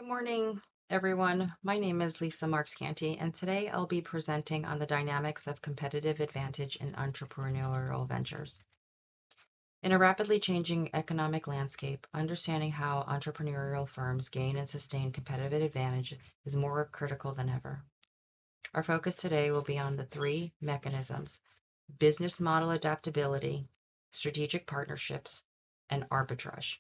Good morning, everyone. My name is Lisanne Canty, and today I'll be presenting on the dynamics of competitive advantage in entrepreneurial ventures. In a rapidly changing economic landscape, understanding how entrepreneurial firms gain and sustain competitive advantage is more critical than ever. Our focus today will be on the three mechanisms: business model adaptability, strategic partnerships, and arbitrage.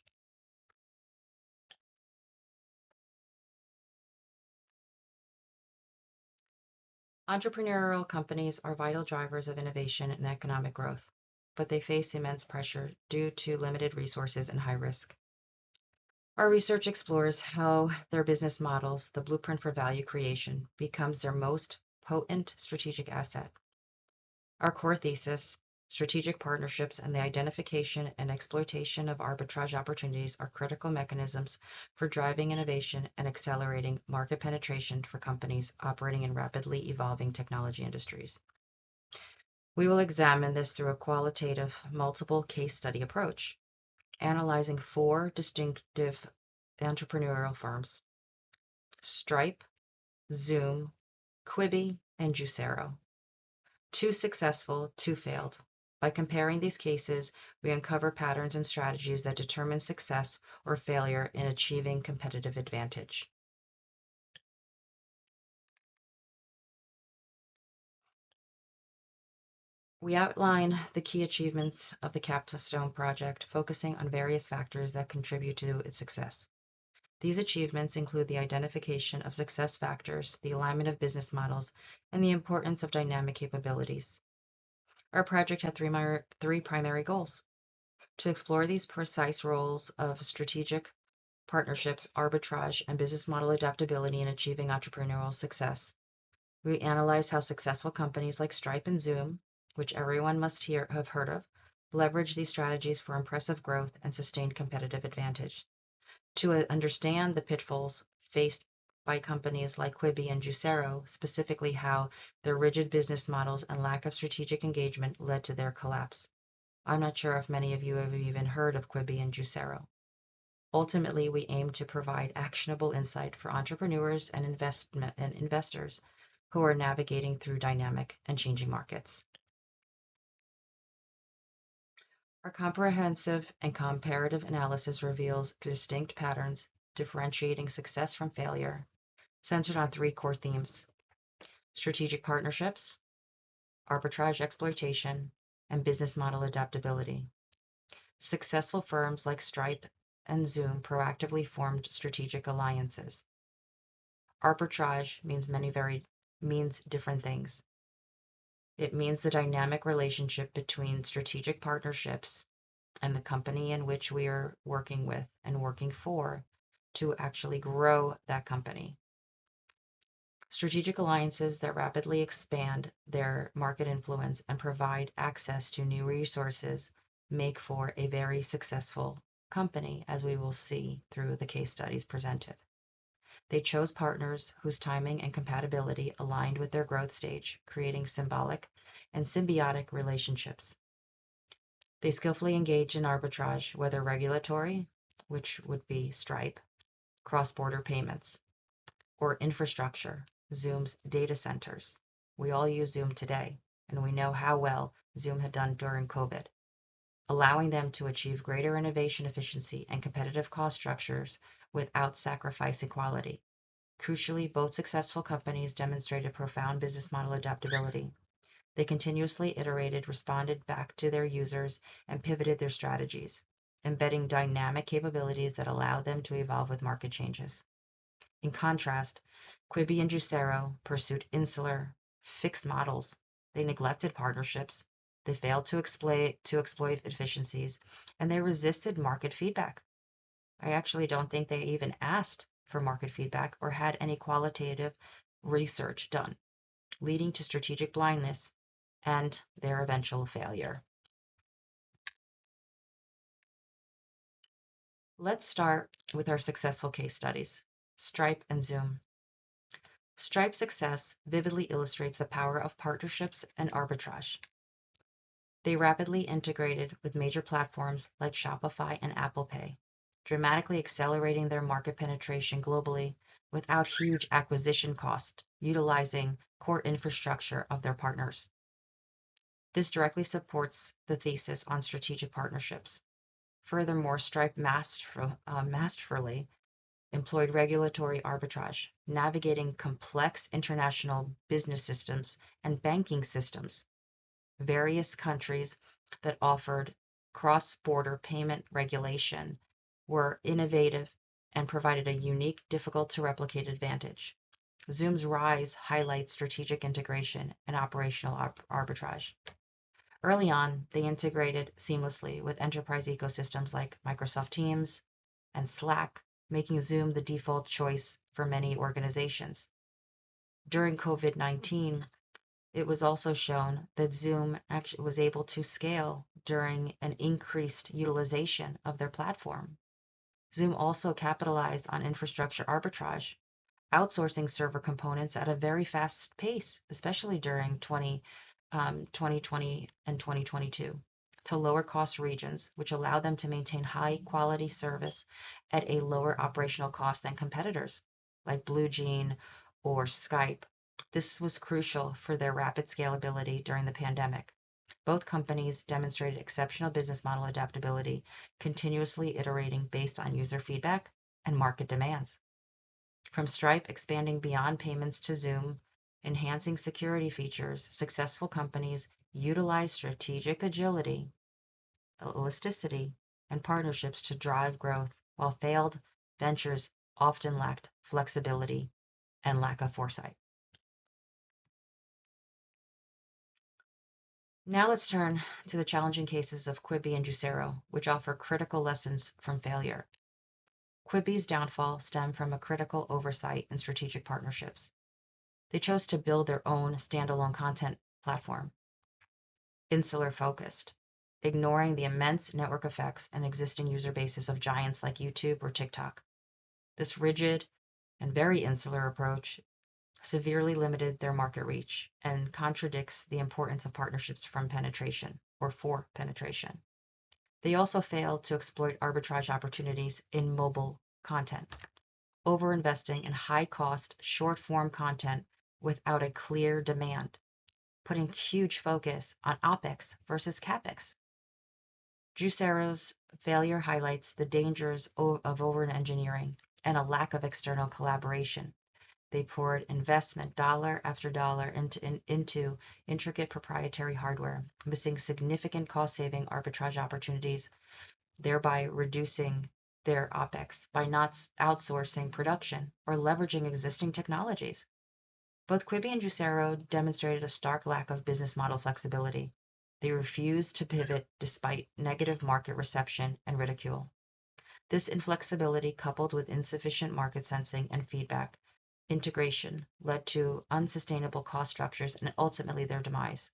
Entrepreneurial companies are vital drivers of innovation and economic growth, but they face immense pressure due to limited resources and high risk. Our research explores how their business models, the blueprint for value creation, becomes their most potent strategic asset. Our core thesis, strategic partnerships and the identification and exploitation of arbitrage opportunities are critical mechanisms for driving innovation and accelerating market penetration for companies operating in rapidly evolving technology industries. We will examine this through a qualitative multiple case study approach, analyzing four distinctive entrepreneurial firms: Stripe, Zoom, Quibi, and Juicero. Two successful, two failed. By comparing these cases, we uncover patterns and strategies that determine success or failure in achieving competitive advantage. We outline the key achievements of the Capstone project, focusing on various factors that contribute to its success. These achievements include the identification of success factors, the alignment of business models, and the importance of dynamic capabilities. Our project had three primary goals: to explore these precise roles of strategic partnerships, arbitrage, and business model adaptability in achieving entrepreneurial success. We analyzed how successful companies like Stripe and Zoom, which everyone must have heard of, leverage these strategies for impressive growth and sustained competitive advantage. To understand the pitfalls faced by companies like Quibi and Juicero, specifically how their rigid business models and lack of strategic engagement led to their collapse. I'm not sure if many of you have even heard of Quibi and Juicero. Ultimately, we aim to provide actionable insight for entrepreneurs and investors who are navigating through dynamic and changing markets. Our comprehensive and comparative analysis reveals distinct patterns differentiating success from failure, centered on three core themes: strategic partnerships, arbitrage exploitation, and business model adaptability. Successful firms like Stripe and Zoom proactively formed strategic alliances. Arbitrage means different things. It means the dynamic relationship between strategic partnerships and the company in which we are working with and working for to actually grow that company. Strategic alliances that rapidly expand their market influence and provide access to new resources make for a very successful company, as we will see through the case studies presented. They chose partners whose timing and compatibility aligned with their growth stage, creating symbolic and symbiotic relationships. They skillfully engaged in arbitrage, whether regulatory, which would be Stripe, cross-border payments, or infrastructure, Zoom's data centers. We all use Zoom today, and we know how well Zoom had done during COVID, allowing them to achieve greater innovation efficiency and competitive cost structures without sacrificing quality. Crucially, both successful companies demonstrated profound business model adaptability. They continuously iterated, responded back to their users, and pivoted their strategies, embedding dynamic capabilities that allowed them to evolve with market changes. In contrast, Quibi and Juicero pursued insular, fixed models. They neglected partnerships, they failed to exploit efficiencies, and they resisted market feedback. I actually don't think they even asked for market feedback or had any qualitative research done, leading to strategic blindness and their eventual failure. Let's start with our successful case studies, Stripe and Zoom. Stripe's success vividly illustrates the power of partnerships and arbitrage. They rapidly integrated with major platforms like Shopify and Apple Pay, dramatically accelerating their market penetration globally without huge acquisition cost, utilizing core infrastructure of their partners. This directly supports the thesis on strategic partnerships. Furthermore, Stripe masterfully employed regulatory arbitrage, navigating complex international business systems and banking systems. Various countries that offered cross-border payment regulation were innovative and provided a unique, difficult-to-replicate advantage. Zoom's rise highlights strategic integration and operational arbitrage. Early on, they integrated seamlessly with enterprise ecosystems like Microsoft Teams and Slack, making Zoom the default choice for many organizations. During COVID-19, it was also shown that Zoom actually was able to scale during an increased utilization of their platform. Zoom also capitalized on infrastructure arbitrage, outsourcing server components at a very fast pace, especially during 2020 and 2022, to lower cost regions, which allowed them to maintain high quality service at a lower operational cost than competitors like BlueJean or Skype. This was crucial for their rapid scalability during the pandemic. Both companies demonstrated exceptional business model adaptability, continuously iterating based on user feedback and market demands. From Stripe expanding beyond payments to Zoom, enhancing security features, successful companies utilize strategic agility, elasticity, and partnerships to drive growth, while failed ventures often lacked flexibility and lack of foresight. Now let's turn to the challenging cases of Quibi and Juicero, which offer critical lessons from failure. Quibi's downfall stemmed from a critical oversight in strategic partnerships. They chose to build their own standalone content platform, insular focused, ignoring the immense network effects and existing user bases of giants like YouTube or TikTok. This rigid and very insular approach severely limited their market reach and contradicts the importance of partnerships for penetration. They also failed to exploit arbitrage opportunities in mobile content, overinvesting in high-cost, short-form content without a clear demand, putting huge focus on OpEx versus CapEx. Juicero's failure highlights the dangers of over-engineering and a lack of external collaboration. They poured investment dollar after dollar into intricate proprietary hardware, missing significant cost-saving arbitrage opportunities, thereby reducing their OpEx by not outsourcing production or leveraging existing technologies. Both Quibi and Juicero demonstrated a stark lack of business model flexibility. They refused to pivot despite negative market reception and ridicule. This inflexibility, coupled with insufficient market sensing and feedback integration, led to unsustainable cost structures and ultimately their demise.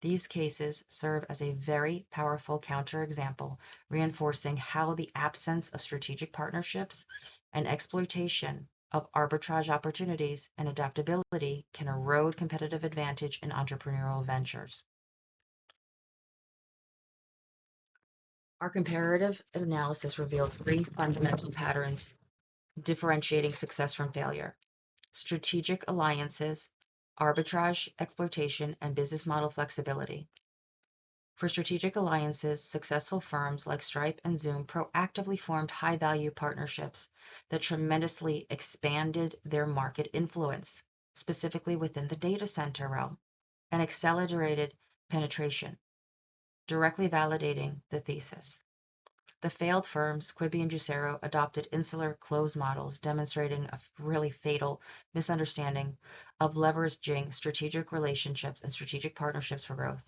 These cases serve as a very powerful counterexample, reinforcing how the absence of strategic partnerships and exploitation of arbitrage opportunities and adaptability can erode competitive advantage in entrepreneurial ventures. Our comparative analysis revealed three fundamental patterns differentiating success from failure: strategic alliances, arbitrage exploitation, and business model flexibility. For strategic alliances, successful firms like Stripe and Zoom proactively formed high-value partnerships that tremendously expanded their market influence, specifically within the data center realm, and accelerated penetration, directly validating the thesis. The failed firms, Quibi and Juicero, adopted insular closed models, demonstrating a really fatal misunderstanding of leveraging strategic relationships and strategic partnerships for growth.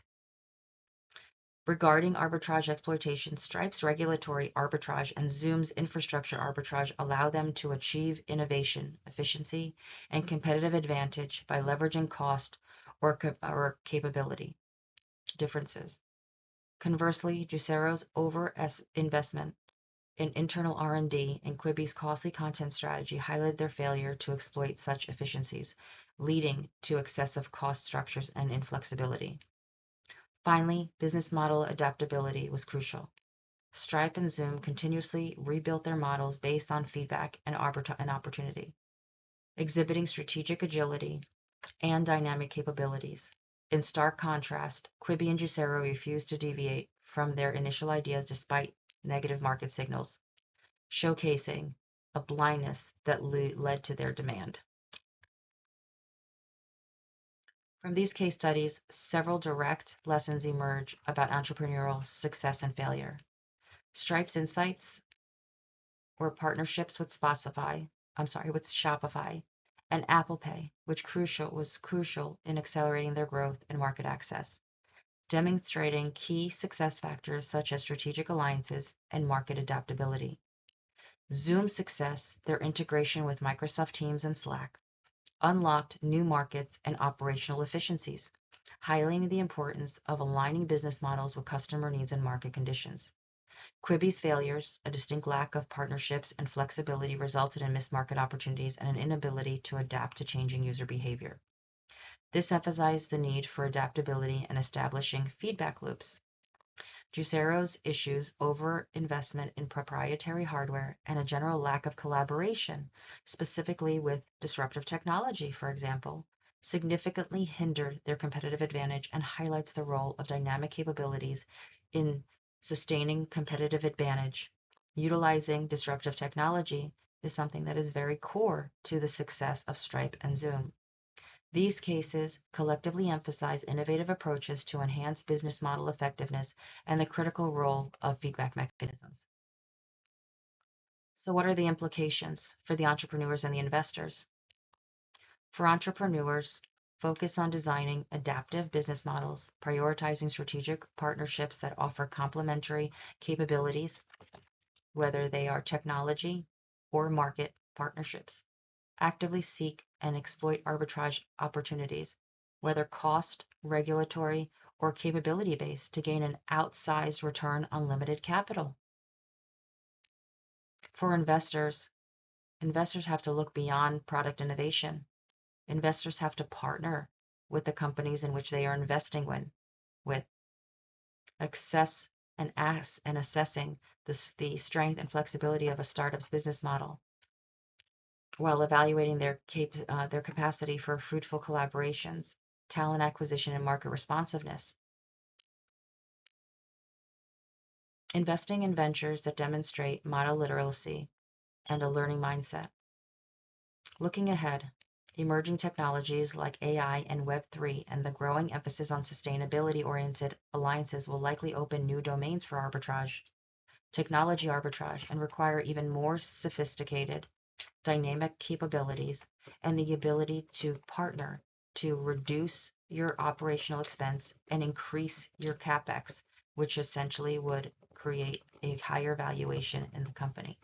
Regarding arbitrage exploitation, Stripe's regulatory arbitrage and Zoom's infrastructure arbitrage allow them to achieve innovation, efficiency, and competitive advantage by leveraging cost or capability differences. Conversely, Juicero's over-investment in internal R&D and Quibi's costly content strategy highlighted their failure to exploit such efficiencies, leading to excessive cost structures and inflexibility. Finally, business model adaptability was crucial. Stripe and Zoom continuously rebuilt their models based on feedback and opportunity, exhibiting strategic agility and dynamic capabilities. In stark contrast, Quibi and Juicero refused to deviate from their initial ideas despite negative market signals, showcasing a blindness that led to their demand. From these case studies, several direct lessons emerge about entrepreneurial success and failure. Stripe's insights were partnerships with Shopify and Apple Pay, which was crucial in accelerating their growth and market access, demonstrating key success factors such as strategic alliances and market adaptability. Zoom's success, their integration with Microsoft Teams and Slack, unlocked new markets and operational efficiencies, highlighting the importance of aligning business models with customer needs and market conditions. Quibi's failures, a distinct lack of partnerships and flexibility, resulted in missed market opportunities and an inability to adapt to changing user behavior. This emphasized the need for adaptability and establishing feedback loops. Juicero's issues, over-investment in proprietary hardware, and a general lack of collaboration, specifically with disruptive technology, for example, significantly hindered their competitive advantage and highlights the role of dynamic capabilities in sustaining competitive advantage. Utilizing disruptive technology is something that is very core to the success of Stripe and Zoom. These cases collectively emphasize innovative approaches to enhance business model effectiveness and the critical role of feedback mechanisms. So what are the implications for the entrepreneurs and the investors? For entrepreneurs, focus on designing adaptive business models, prioritizing strategic partnerships that offer complementary capabilities, whether they are technology or market partnerships. Actively seek and exploit arbitrage opportunities, whether cost, regulatory, or capability-based, to gain an outsized return on limited capital. For investors have to look beyond product innovation. Investors have to partner with the companies in which they are investing with, assessing the strength and flexibility of a startup's business model, while evaluating their capacity for fruitful collaborations, talent acquisition, and market responsiveness. Investing in ventures that demonstrate model literacy and a learning mindset. Looking ahead, emerging technologies like AI and Web3 and the growing emphasis on sustainability-oriented alliances will likely open new domains for technology arbitrage, and require even more sophisticated dynamic capabilities and the ability to partner to reduce your operational expense and increase your capex, which essentially would create a higher valuation in the company.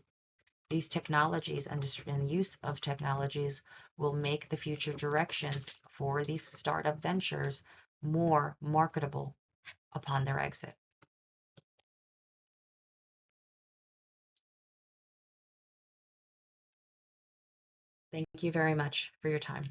These technologies and use of technologies will make the future directions for these startup ventures more marketable upon their exit. Thank you very much for your time.